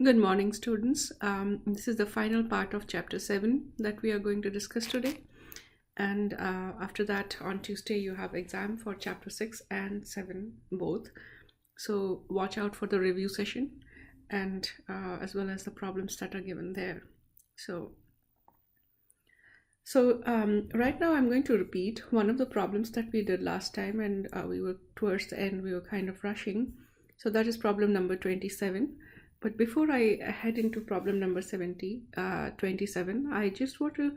Good morning, students. This is the final part of chapter 7 that we are going to discuss today. And after that, on Tuesday, you have exam for chapter 6 and 7 both. So watch out for the review session and as well as the problems that are given there. So right now I'm going to repeat one of the problems that we did last time, and we were towards the end, we were kind of rushing. So that is problem number 27. But before I head into problem number 27, I just want to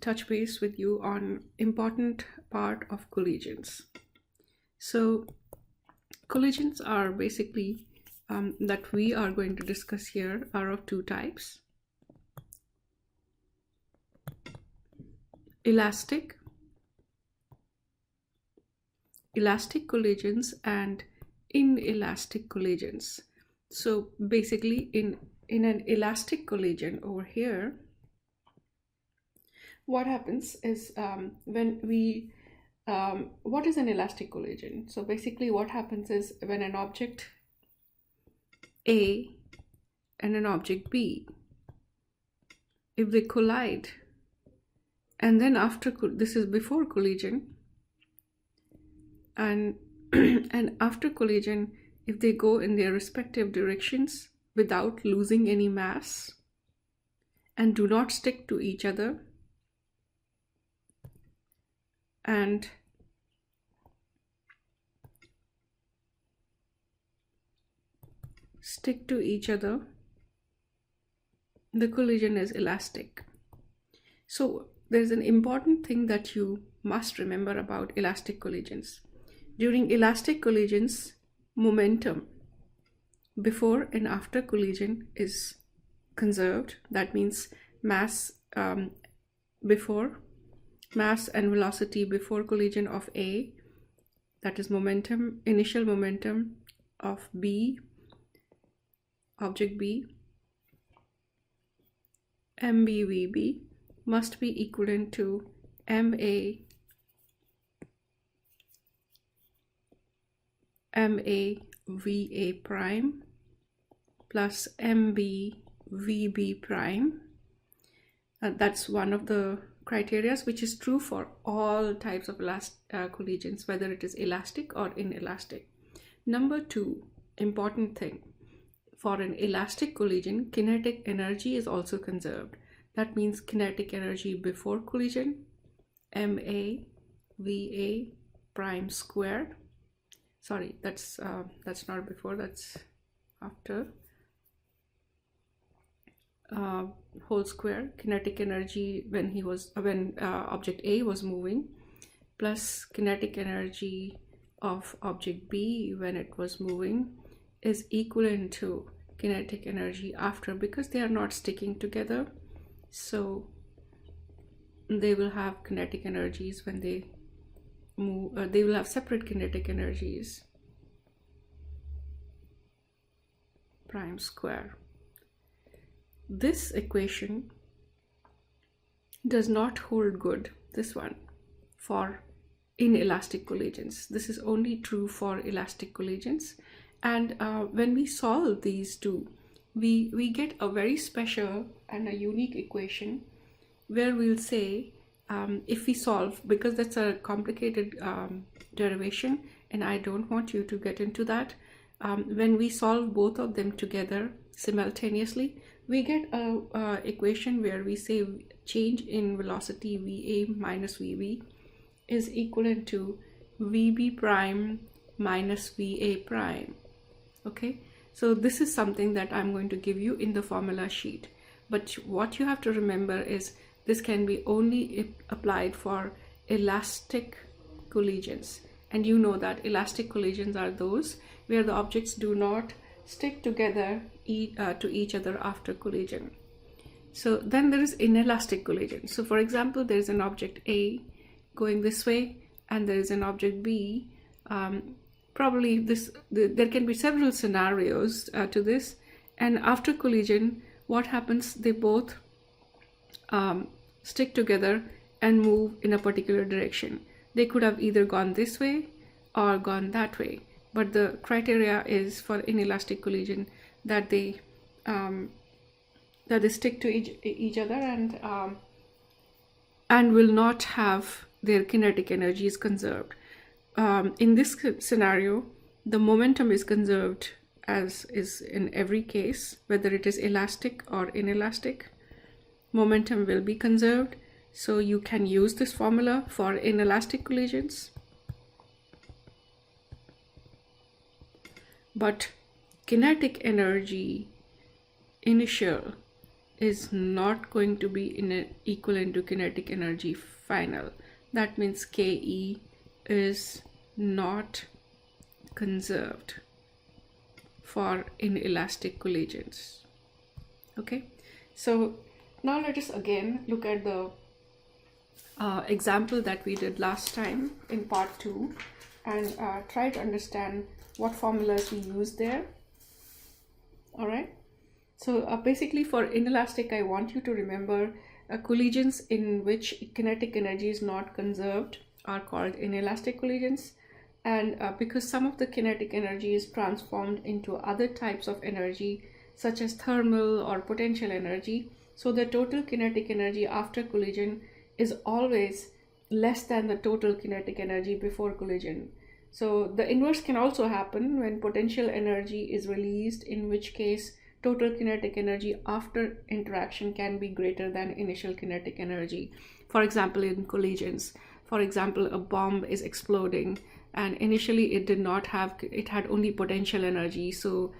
touch base with you on important part of collisions. So collisions are basically that we are going to discuss here are of two types: elastic collisions and inelastic collisions. So basically in an elastic collision over here, what happens is when we what is an elastic collision? So basically what happens is when an object A and an object B, if they collide, and then after, this is before collision, and and after collision, if they go in their respective directions without losing any mass and do not stick to each other, and stick to each other, the collision is elastic. So there's an important thing that you must remember about elastic collisions. During elastic collisions, momentum before and after collision is conserved. That means mass before, mass and velocity before collision of A, that is momentum, initial momentum of B, object B, MBVB must be equivalent to MA VA prime plus MB VB prime. That's one of the criteria which is true for all types of collisions, whether it is elastic or inelastic. Number two important thing, for an elastic collision, kinetic energy is also conserved. That means kinetic energy before collision, MA VA prime squared. Sorry, that's not before, that's after. Whole square, kinetic energy when object A was moving, plus kinetic energy of object B when it was moving, is equivalent to kinetic energy after, because they are not sticking together. So they will have kinetic energies when they move, they will have separate kinetic energies, prime square. This equation does not hold good, this one, for inelastic collisions. This is only true for elastic collisions. And when we solve these two, we get a very special and a unique equation where we'll say, if we solve, because that's a complicated derivation and I don't want you to get into that, when we solve both of them together simultaneously, we get a equation where we say change in velocity VA minus VB is equivalent to VB prime minus VA prime. Okay, so this is something that I'm going to give you in the formula sheet. But what you have to remember is this can be only applied for elastic collisions. And you know that elastic collisions are those where the objects do not stick together to each other after collision. So then there is inelastic collision. So for example, there is an object A going this way and there is an object B. Probably there can be several scenarios to this, and after collision what happens, they both stick together and move in a particular direction. They could have either gone this way or gone that way, but the criteria is for inelastic collision that they that they stick to each other and will not have their kinetic energies conserved. In this scenario, the momentum is conserved, as is in every case, whether it is elastic or inelastic. Momentum will be conserved, so you can use this formula for inelastic collisions. But kinetic energy initial is not going to be equivalent to kinetic energy final. That means Ke is not conserved for inelastic collisions. Okay, so now let us again look at the example that we did last time in part 2 and try to understand what formulas we use there. All right, so basically for inelastic, I want you to remember collisions in which kinetic energy is not conserved are called inelastic collisions, and because some of the kinetic energy is transformed into other types of energy such as thermal or potential energy, so the total kinetic energy after collision is always less than the total kinetic energy before collision. So the inverse can also happen when potential energy is released, in which case total kinetic energy after interaction can be greater than initial kinetic energy. For example, in collisions, for example, a bomb is exploding and initially it had only potential energy, so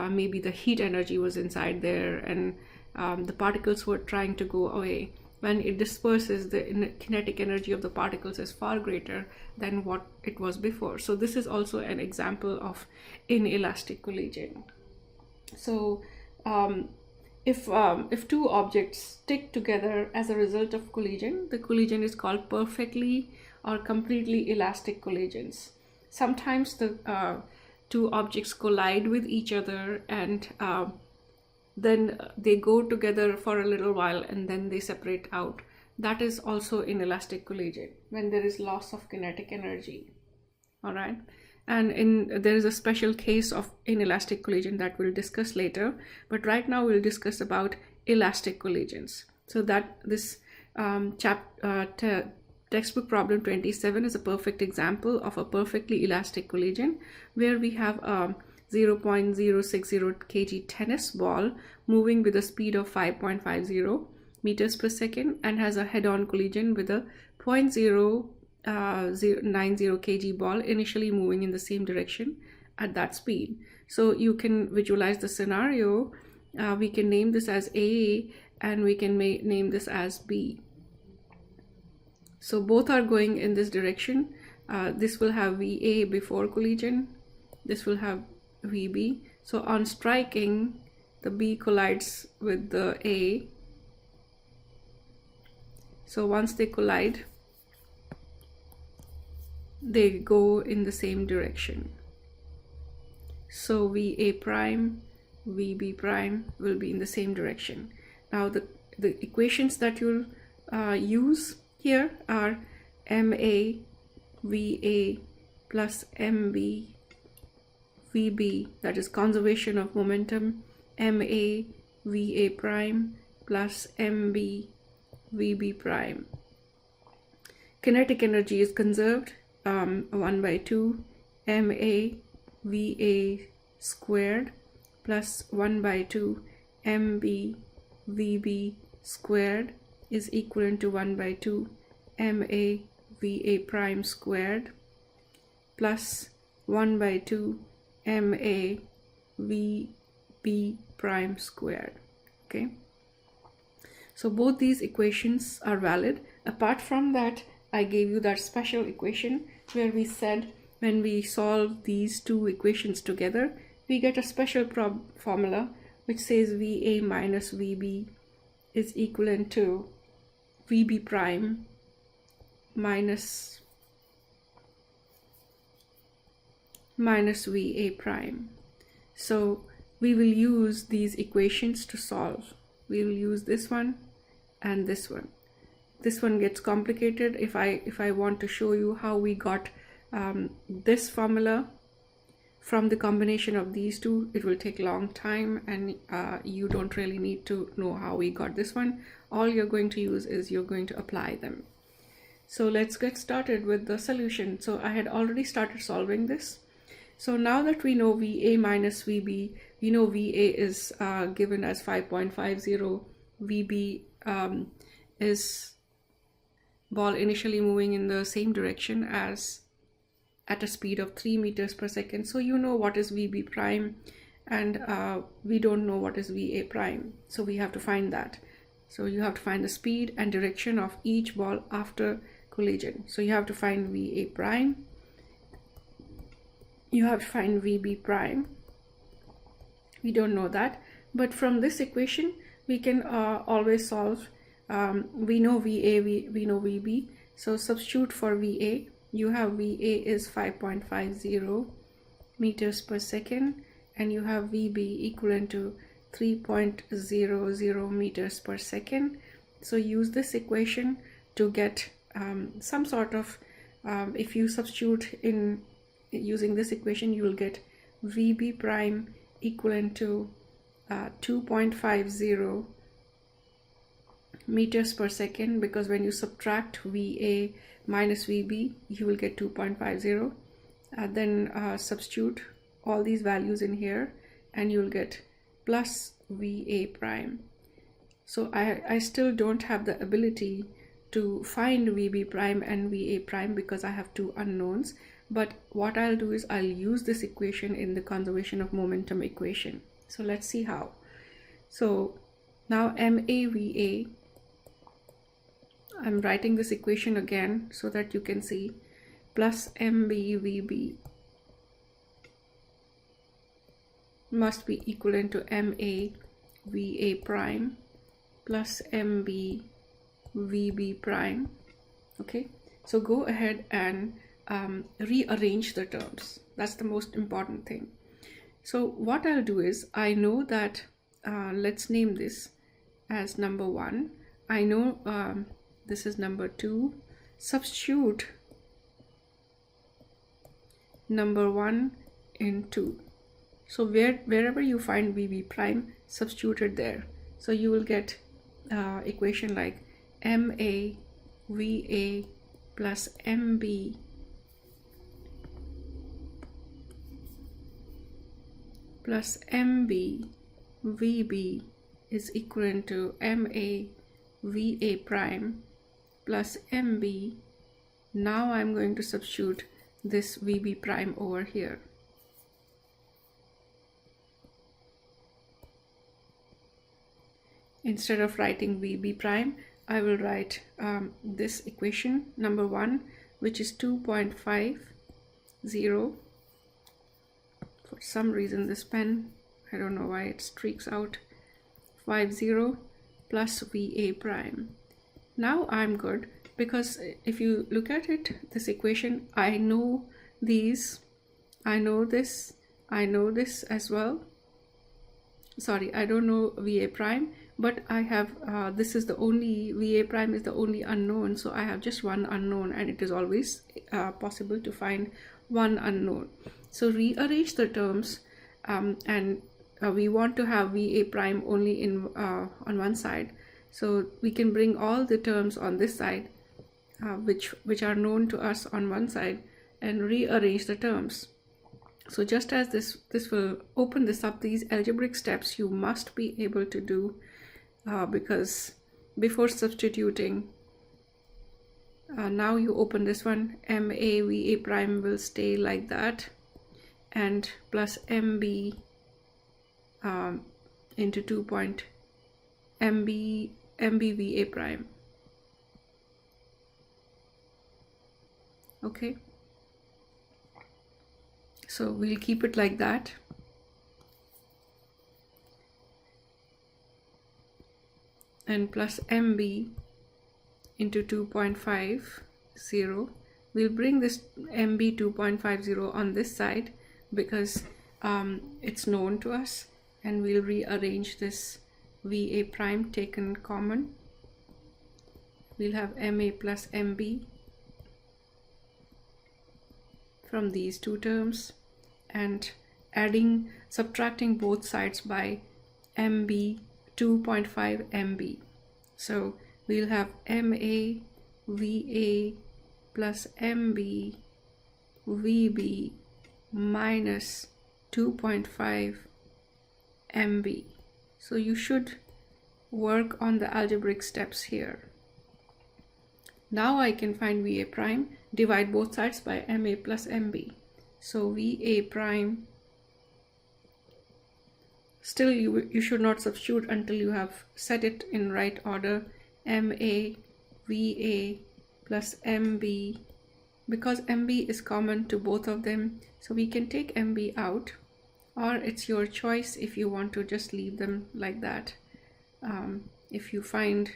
maybe the heat energy was inside there and the particles were trying to go away. When it disperses, the kinetic energy of the particles is far greater than what it was before. So this is also an example of inelastic collision. So if two objects stick together as a result of collision, the collision is called perfectly or completely elastic collisions. Sometimes the two objects collide with each other and then they go together for a little while and then they separate out. That is also inelastic collision, when there is loss of kinetic energy. All right, and there is a special case of inelastic collision that we'll discuss later, but right now we'll discuss about elastic collisions. So that this textbook problem 27 is a perfect example of a perfectly elastic collision, where we have a 0.060 kg tennis ball moving with a speed of 5.50 meters per second and has a head-on collision with a 0.090 kg ball initially moving in the same direction at that speed. So you can visualize the scenario. We can name this as A and we can name this as B. So both are going in this direction. This will have VA before collision. This will have VB. So on striking, the B collides with the A. So once they collide, they go in the same direction. So VA prime, VB prime will be in the same direction. Now the equations that you'll use here are MA VA plus MB VB, that is conservation of momentum, MA VA prime plus MB VB prime. Kinetic energy is conserved, 1/2 MA VA squared plus 1/2 MB VB squared is equivalent to 1/2 MA VA prime squared plus 1/2 MA VB prime squared. Okay, so both these equations are valid. Apart from that, I gave you that special equation where we said when we solve these two equations together, we get a special formula which says VA minus VB is equivalent to VB prime minus VA prime. So we will use these equations to solve. We will use this one and this one. This one gets complicated if I want to show you how we got this formula from the combination of these two, it will take a long time, and you don't really need to know how we got this one. All you're going to use is you're going to apply them. So let's get started with the solution. So I had already started solving this. So now that we know VA minus VB, we know VA is given as 5.50, VB is ball initially moving in the same direction as at a speed of 3 meters per second. So you know what is VB prime, and we don't know what is VA prime. So we have to find that. So you have to find the speed and direction of each ball after collision. So you have to find VA prime. You have to find VB prime. We don't know that, but from this equation we can always solve. We know VA, we know VB. So substitute for VA. You have VA is 5.50 meters per second, and you have VB equivalent to 3.00 meters per second. So use this equation to get some sort of, if you substitute in using this equation, you will get VB prime equivalent to 2.50 meters per second, because when you subtract VA minus VB, you will get 2.50. Then substitute all these values in here, and you'll get plus VA prime. So I still don't have the ability to find VB prime and VA prime because I have two unknowns. But what I'll do is I'll use this equation in the conservation of momentum equation. So let's see how. So now MAVA, I'm writing this equation again so that you can see, plus MBVB must be equivalent to MAVA prime plus MBVB prime. Okay, so go ahead and rearrange the terms. That's the most important thing. So what I'll do is, I know that let's name this as number 1. I know this is number 2. Substitute number 1 in 2. So wherever you find VB prime, substitute it there. So you will get equation like MAVA plus MB plus MBVB is equivalent to MAVA prime plus MB. Now I'm going to substitute this VB prime over here. Instead of writing VB prime, I will write this equation number 1, which is 2.50. For some reason this pen, I don't know why it streaks out, 50 plus VA prime. Now I'm good, because if you look at it, this equation, I know these, I know this, I know this as well. Sorry, I don't know VA prime, but I have this is the only, VA prime is the only unknown, so I have just one unknown, and it is always possible to find one unknown. So rearrange the terms, and we want to have VA prime only in on one side, so we can bring all the terms on this side which are known to us on one side, and rearrange the terms. So just as this will open this up, these algebraic steps you must be able to do, because before substituting, now you open this one, MAVA prime will stay like that, and plus MB into 2 point MBVA prime. Okay, so we'll keep it like that. And plus MB into 2.50. We'll bring this MB 2.50 on this side because it's known to us, and we'll rearrange this VA prime taken common. We'll have MA plus MB from these two terms, and subtracting both sides by MB, 2.5 MB. So we'll have MA VA plus MB VB minus 2.5 MB. So you should work on the algebraic steps here. Now I can find VA prime, divide both sides by MA plus MB. So VA prime, still you should not substitute until you have set it in right order. MA VA plus MB, because MB is common to both of them, so we can take MB out, or it's your choice if you want to just leave them like that. If you find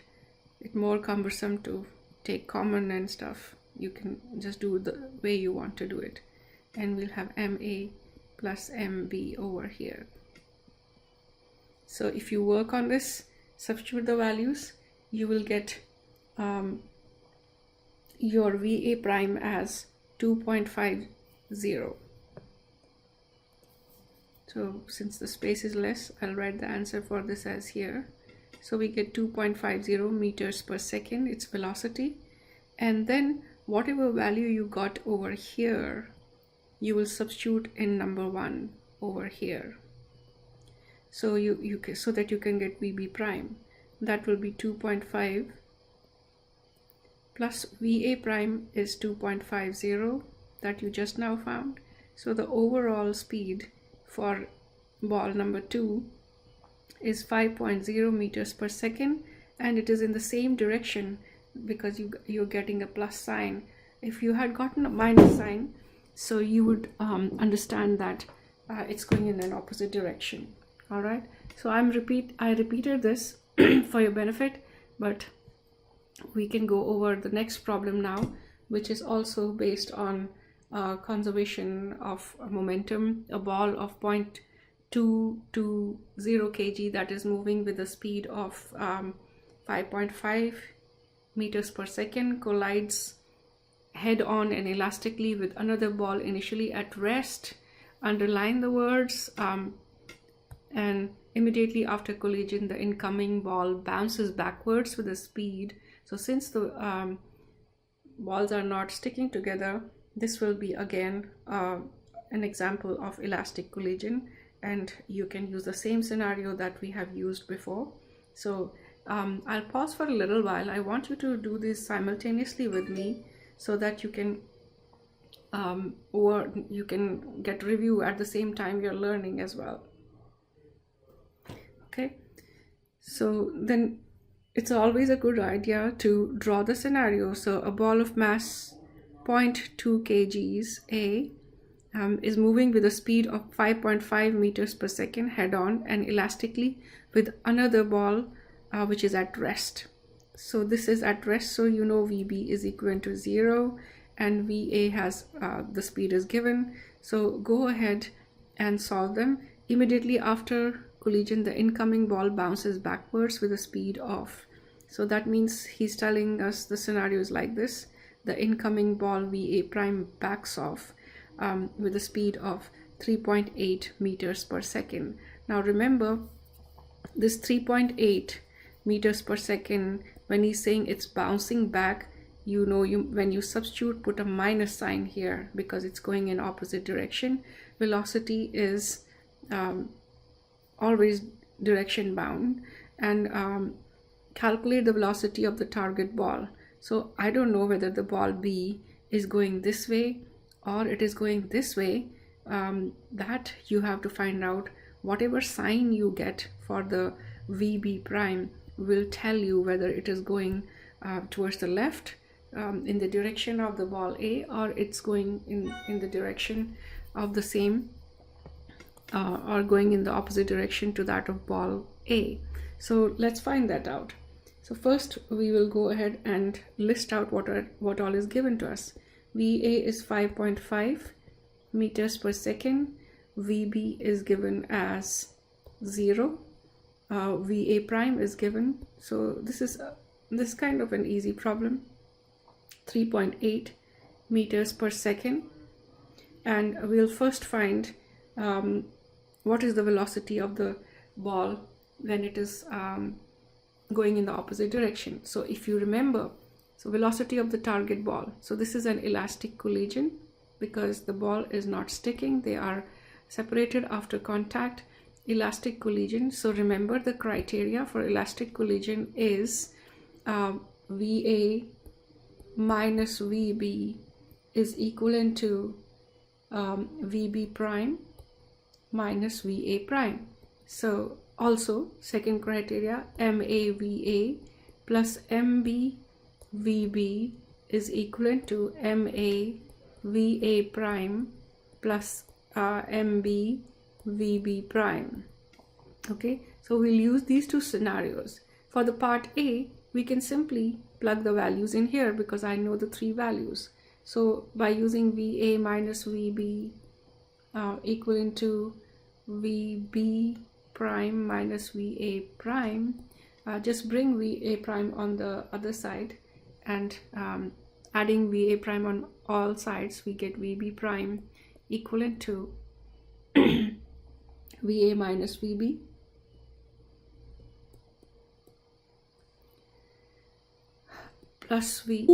it more cumbersome to take common and stuff, you can just do the way you want to do it, and we'll have MA plus MB over here. So if you work on this, substitute the values, you will get your VA prime as 2.50. So since the space is less, I'll write the answer for this as here. So we get 2.50 meters per second, its velocity, and then whatever value you got over here, you will substitute in number 1 over here. So so that you can get VB prime. That will be 2.5 plus VA prime is 2.50 that you just now found. So the overall speed for ball number 2 is 5.0 meters per second, and it is in the same direction because you're getting a plus sign. If you had gotten a minus sign, so you would understand that it's going in an opposite direction. All right, so I repeated this for your benefit, but we can go over the next problem now, which is also based on conservation of momentum. A ball of 0.220 kg that is moving with a speed of 5.5 meters per second collides head-on and elastically with another ball initially at rest. Underline the words. And immediately after collision, the incoming ball bounces backwards with a speed. So since the balls are not sticking together, this will be again an example of elastic collision, and you can use the same scenario that we have used before. So I'll pause for a little while. I want you to do this simultaneously with me so that you can get review at the same time you're learning as well. Okay, so then it's always a good idea to draw the scenario. So a ball of mass 0.2 kgs A is moving with a speed of 5.5 meters per second head-on and elastically with another ball which is at rest. So this is at rest, so you know VB is equal to 0 and VA has the speed is given. So go ahead and solve them. Immediately after collision, the incoming ball bounces backwards with a speed of, so that means he's telling us the scenario is like this. The incoming ball VA prime backs off with a speed of 3.8 meters per second. Now remember, this 3.8 meters per second, when he's saying it's bouncing back, you know, when you substitute, put a minus sign here because it's going in opposite direction. Velocity is always direction bound, and calculate the velocity of the target ball. So I don't know whether the ball B is going this way or it is going this way. That you have to find out. Whatever sign you get for the VB prime will tell you whether it is going towards the left in the direction of the ball A, or it's going in the direction of the same or going in the opposite direction to that of ball A. So let's find that out. So first we will go ahead and list out what all is given to us. VA is 5.5 meters per second. VB is given as 0. VA prime is given. So this is kind of an easy problem. 3.8 meters per second. And we'll first find what is the velocity of the ball when it is going in the opposite direction. So if you remember, so velocity of the target ball, so this is an elastic collision because the ball is not sticking, they are separated after contact. Elastic collision, so remember the criteria for elastic collision is VA minus VB is equivalent to VB prime minus VA prime. So also second criteria, MAVA plus MBVB is equivalent to MAVA prime plus MBVB prime. Okay, so we'll use these two scenarios. For the part A, we can simply plug the values in here because I know the three values. So by using VA minus VB equivalent to VB prime minus VA prime, just bring VA prime on the other side, and adding VA prime on all sides, we get VB prime equivalent to VA minus VB plus V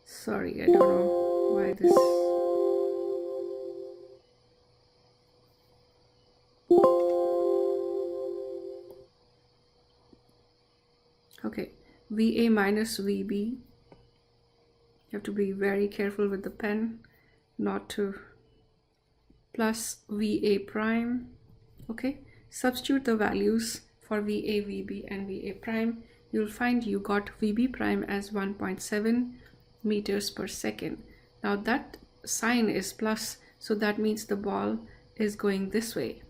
sorry, I don't know why this okay, VA minus VB. You have to be very careful with the pen not to, plus VA prime. Okay, substitute the values for VA, VB and VA prime. You'll find you got VB prime as 1.7 meters per second. Now that sign is plus, so that means the ball is going this way.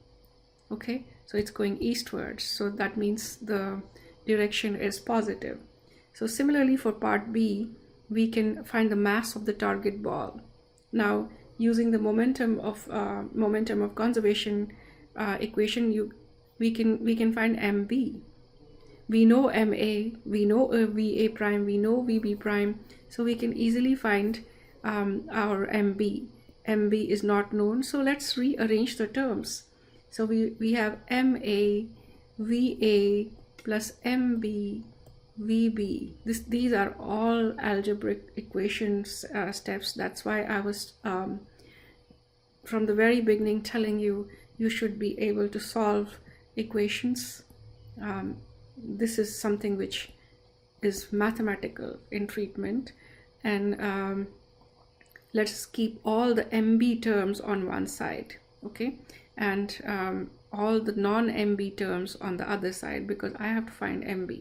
Okay, so it's going eastwards, so that means the direction is positive. So similarly for part B, we can find the mass of the target ball. Now using the momentum of conservation equation, we can find MB. We know MA, we know VA prime, we know VB prime, so we can easily find our MB. MB is not known, so let's rearrange the terms. So we have MA VA plus MB VB. These are all algebraic equations steps. That's why I was from the very beginning telling you should be able to solve equations. This is something which is mathematical in treatment, and let's keep all the MB terms on one side, okay, and all the non-MB terms on the other side, because I have to find MB.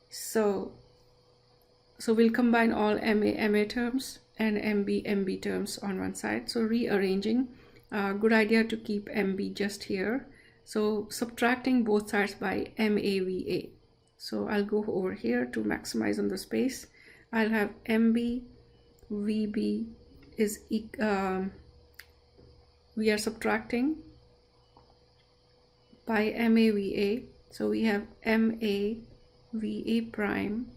So we'll combine all MA terms and MB terms on one side. So rearranging, good idea to keep MB just here. So subtracting both sides by MAVA. So I'll go over here to maximize on the space. I'll have MB VB is we are subtracting by MAVA. So we have MAVA prime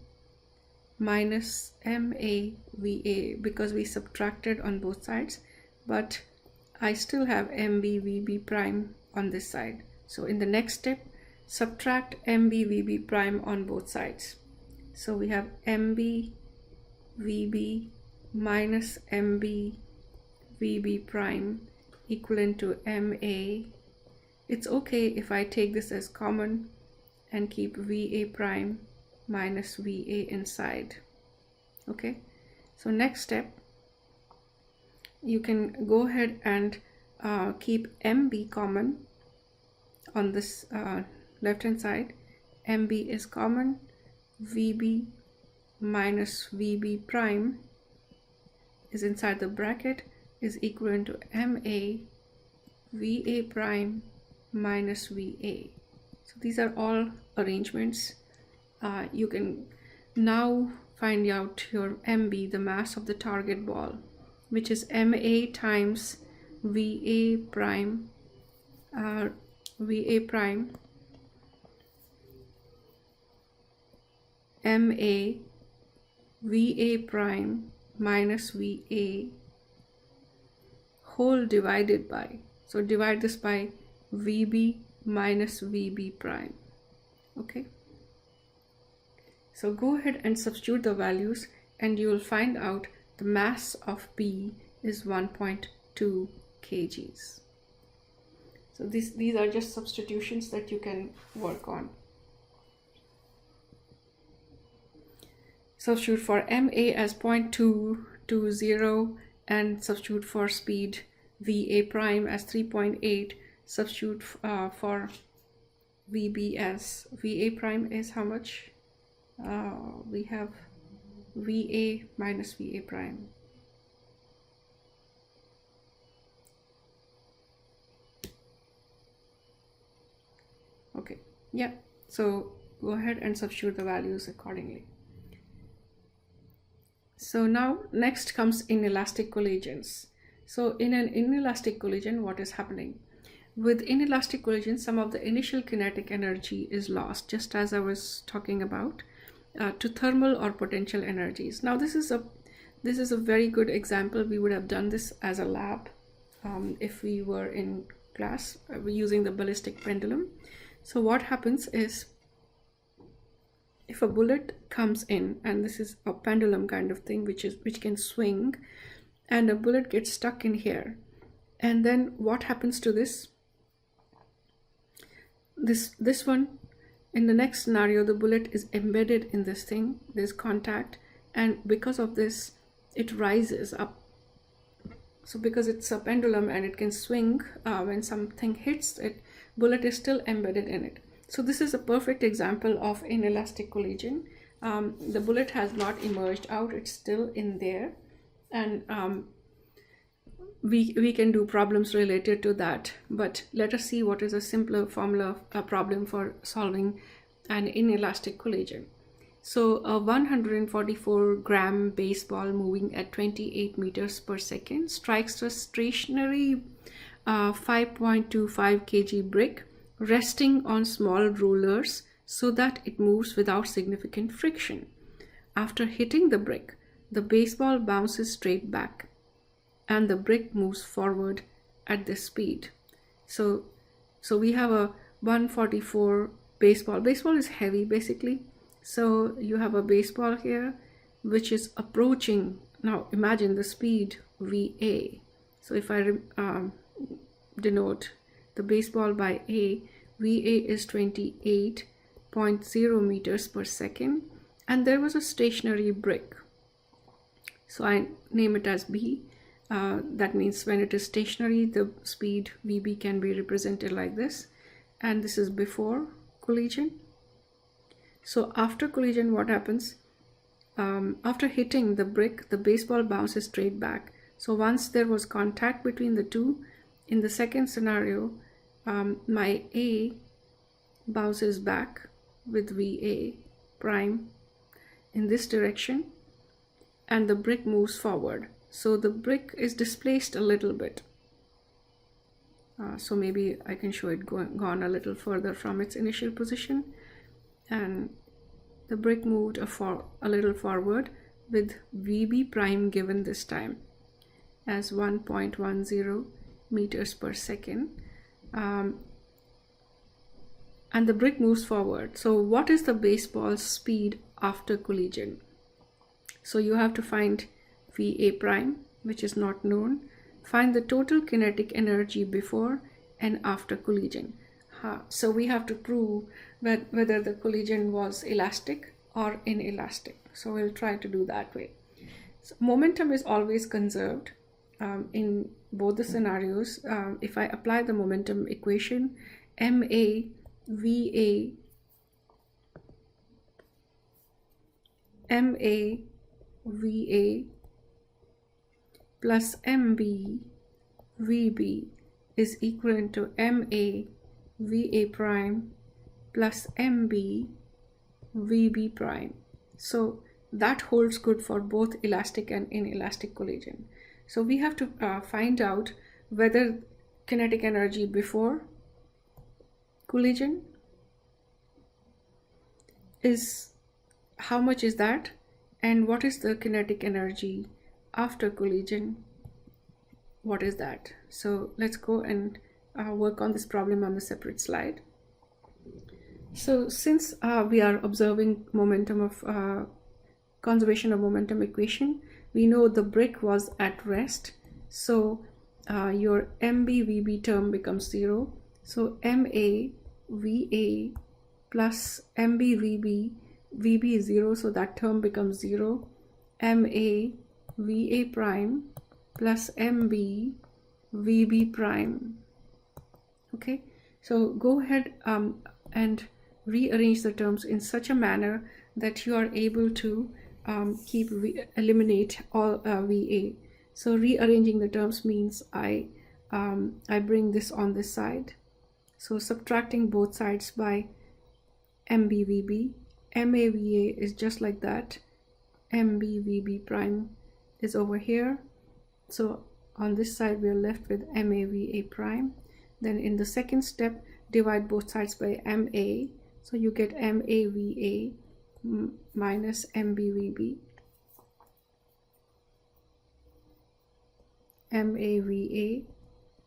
minus MAVA because we subtracted on both sides, but I still have MBVB prime on this side. So in the next step, subtract MBVB prime on both sides. So we have MBVB minus MBVB prime equivalent to MA. It's okay if I take this as common and keep VA prime minus VA inside. Okay, so next step, you can go ahead and keep MB common on this left hand side. MB is common. VB minus VB prime is inside the bracket is equivalent to MA VA prime minus VA. So these are all arrangements. You can now find out your MB, the mass of the target ball, which is MA times VA prime MA VA prime minus VA whole divided by, so divide this by VB minus VB prime. Okay, so go ahead and substitute the values and you will find out the mass of B is 1.2 kgs. So these are just substitutions that you can work on. Substitute for MA as 0.220 and substitute for speed VA prime as 3.8. Substitute for VB as VA prime is how much? We have VA minus VA prime. Okay, yeah, so go ahead and substitute the values accordingly. So now next comes inelastic collisions. So in an inelastic collision, what is happening? With inelastic collision, some of the initial kinetic energy is lost, just as I was talking about, to thermal or potential energies. Now this is a very good example. We would have done this as a lab if we were in class using the ballistic pendulum. So what happens is, if a bullet comes in, and this is a pendulum kind of thing which can swing, and a bullet gets stuck in here, and then what happens to this one? In the next scenario, the bullet is embedded in this thing, there's contact, and because of this it rises up. So because it's a pendulum and it can swing, when something hits it, bullet is still embedded in it. So this is a perfect example of inelastic collision. The bullet has not emerged out, it's still in there, and we can do problems related to that. But let us see what is a simpler formula problem for solving an inelastic collision. So a 144 gram baseball moving at 28 meters per second strikes a stationary 5.25 kg brick resting on small rollers so that it moves without significant friction. After hitting the brick, the baseball bounces straight back and the brick moves forward at this speed. So we have a 144 baseball. Baseball is heavy basically. So you have a baseball here which is approaching. Now imagine the speed VA. So if I denote the baseball by A, VA is 28.0 meters per second, and there was a stationary brick. So I name it as B. That means when it is stationary, the speed VB can be represented like this, and this is before collision. So after collision, what happens? After hitting the brick, the baseball bounces straight back. So once there was contact between the two, in the second scenario, my A bounces back with VA prime in this direction, and the brick moves forward. So the brick is displaced a little bit. So maybe I can show it gone a little further from its initial position, and the brick moved a little forward with VB prime given this time as 1.10 meters per second, and the brick moves forward. So what is the baseball's speed after collision? So you have to find VA prime, which is not known. Find the total kinetic energy before and after collision. So we have to prove whether the collision was elastic or inelastic. So we'll try to do that way. So momentum is always conserved in both the scenarios. If I apply the momentum equation, MA VA plus MB VB is equivalent to MA VA prime plus MB VB prime. So that holds good for both elastic and inelastic collision. So we have to find out whether kinetic energy before collision is, how much is that, and what is the kinetic energy after collision, what is that? So let's go and work on this problem on a separate slide. So since we are observing momentum of conservation of momentum equation, we know the brick was at rest. So your MBVB term becomes 0. So MAVA plus MBVB, VB is 0, so that term becomes 0. MAVA prime plus MBVB prime. Okay, so go ahead and rearrange the terms in such a manner that you are able to eliminate all VA. So rearranging the terms means I bring this on this side. So subtracting both sides by MBVB, MAVA is just like that. MBVB prime is over here. So on this side we are left with MAVA prime. Then in the second step, divide both sides by MA. So you get MAVA minus MBVB. MAVA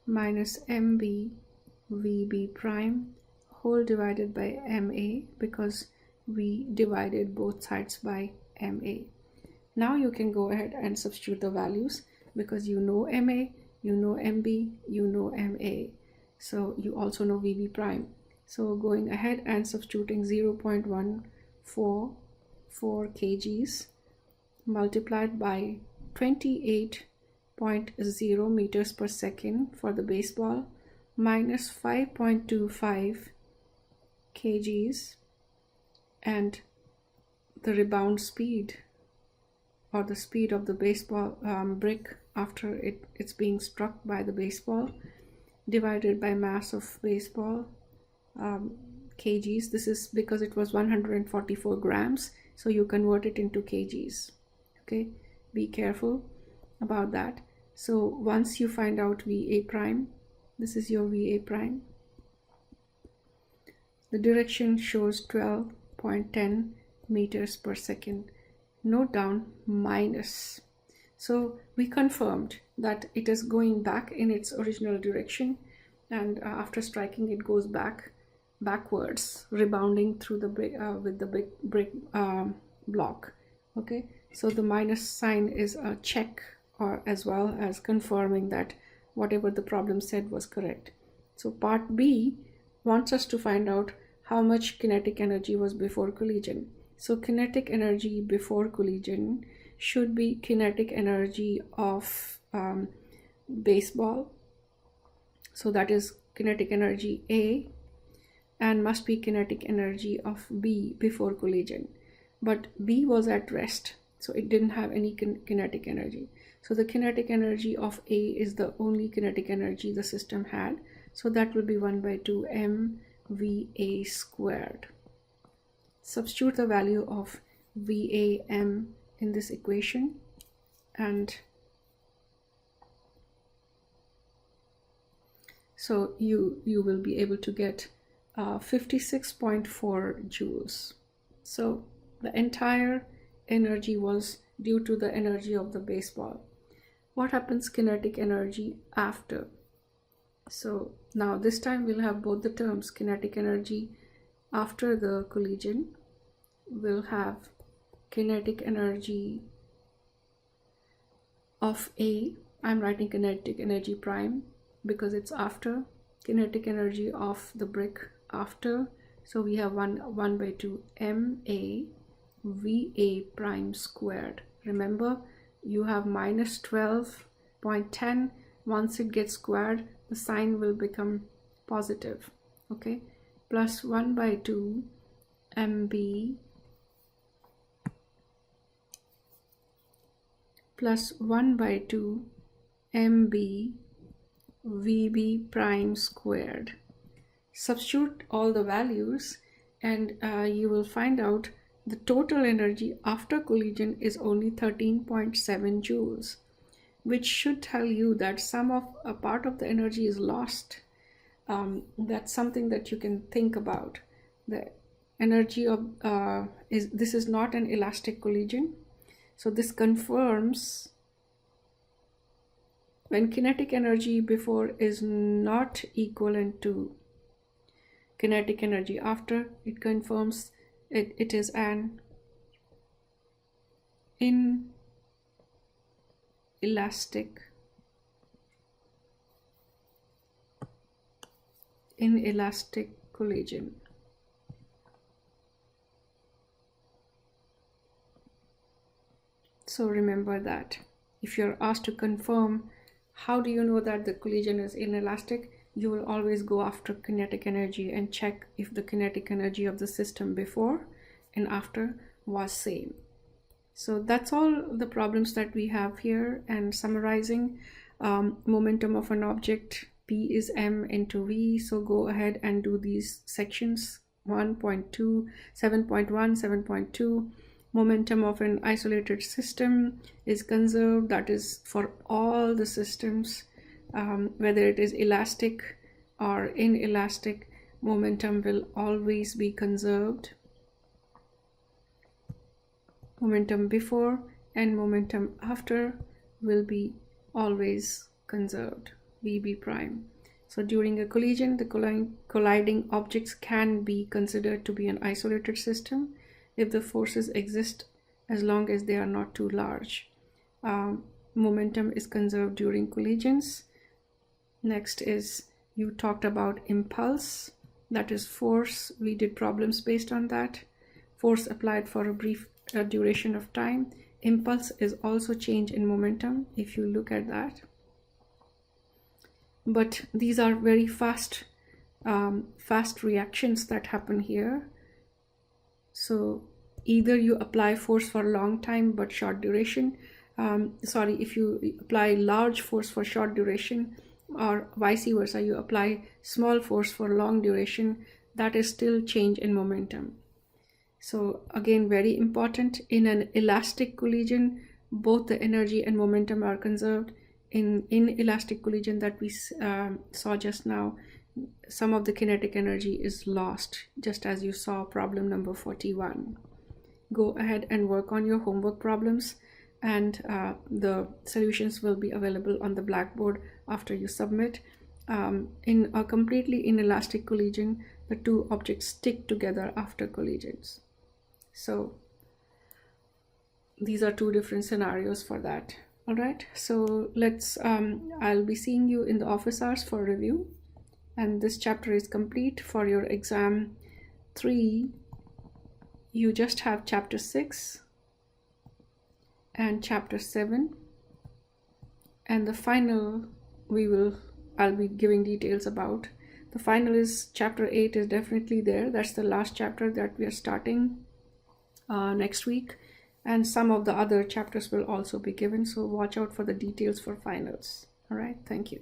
minus MBVB prime whole divided by MA, because we divided both sides by MA. Now you can go ahead and substitute the values, because you know MA, you know MB, you know MA. So you also know VB prime. So going ahead and substituting 0.144 kgs multiplied by 28.0 meters per second for the baseball minus 5.25 kgs, and the rebound speed, or the speed of the baseball brick after it's being struck by the baseball, divided by mass of baseball, kgs. This is because it was 144 grams, so you convert it into kgs. Okay, be careful about that. So once you find out VA prime, this is your VA prime. The direction shows 12.10 meters per second. Note down minus. So we confirmed that it is going back in its original direction, and after striking it goes backwards, rebounding through the with the big brick block. Okay, so the minus sign is a check, or as well as confirming that whatever the problem said was correct. So part B wants us to find out how much kinetic energy was before collision. So kinetic energy before collision should be kinetic energy of baseball. So that is kinetic energy A, and must be kinetic energy of B before collision. But B was at rest, so it didn't have any kinetic energy. So the kinetic energy of A is the only kinetic energy the system had. So that will be 1/2 mVA squared. Substitute the value of VAM in this equation, and so you will be able to get 56.4 joules. So the entire energy was due to the energy of the baseball. What happens kinetic energy after? So now this time we'll have both the terms. Kinetic energy after the collision, we'll have kinetic energy of A. I'm writing kinetic energy prime because it's after. Kinetic energy of the brick after. So we have 1/2 MA VA prime squared. Remember, you have minus 12.10. Once it gets squared, the sign will become positive. Okay, plus 1/2 MB plus 1/2 MB VB prime squared. Substitute all the values, and you will find out the total energy after collision is only 13.7 joules, which should tell you that a part of the energy is lost. That's something that you can think about. The energy of this is not an elastic collision, so this confirms when kinetic energy before is not equivalent to kinetic energy after, it confirms it is an inelastic collision. So remember that. If you're asked to confirm how do you know that the collision is inelastic, you will always go after kinetic energy and check if the kinetic energy of the system before and after was same. So that's all the problems that we have here. And summarizing, momentum of an object, P is m into v. So go ahead and do these sections: 1.2, 7.1, 7.2. Momentum of an isolated system is conserved. That is for all the systems, whether it is elastic or inelastic, momentum will always be conserved. Momentum before and momentum after will be always conserved, VB prime. So during a collision, the colliding objects can be considered to be an isolated system if the forces exist, as long as they are not too large. Momentum is conserved during collisions. Next is, you talked about impulse, that is force. We did problems based on that. Force applied for a brief duration of time. Impulse is also change in momentum, if you look at that. But these are very fast reactions that happen here. So either you apply force for a long time but short duration, if you apply large force for short duration, or vice versa, you apply small force for long duration, that is still change in momentum. So again, very important, in an elastic collision, both the energy and momentum are conserved. In inelastic collision that we saw just now, some of the kinetic energy is lost, just as you saw problem number 41. Go ahead and work on your homework problems, and the solutions will be available on the blackboard after you submit. In a completely inelastic collision, the two objects stick together after collisions. So these are two different scenarios for that. All right, so let's I'll be seeing you in the office hours for review, and this chapter is complete. For your exam 3, you just have chapter 6 and chapter 7, and the final I'll be giving details about. The final is chapter 8 is definitely there. That's the last chapter that we are starting next week, and some of the other chapters will also be given, so watch out for the details for finals. All right, thank you.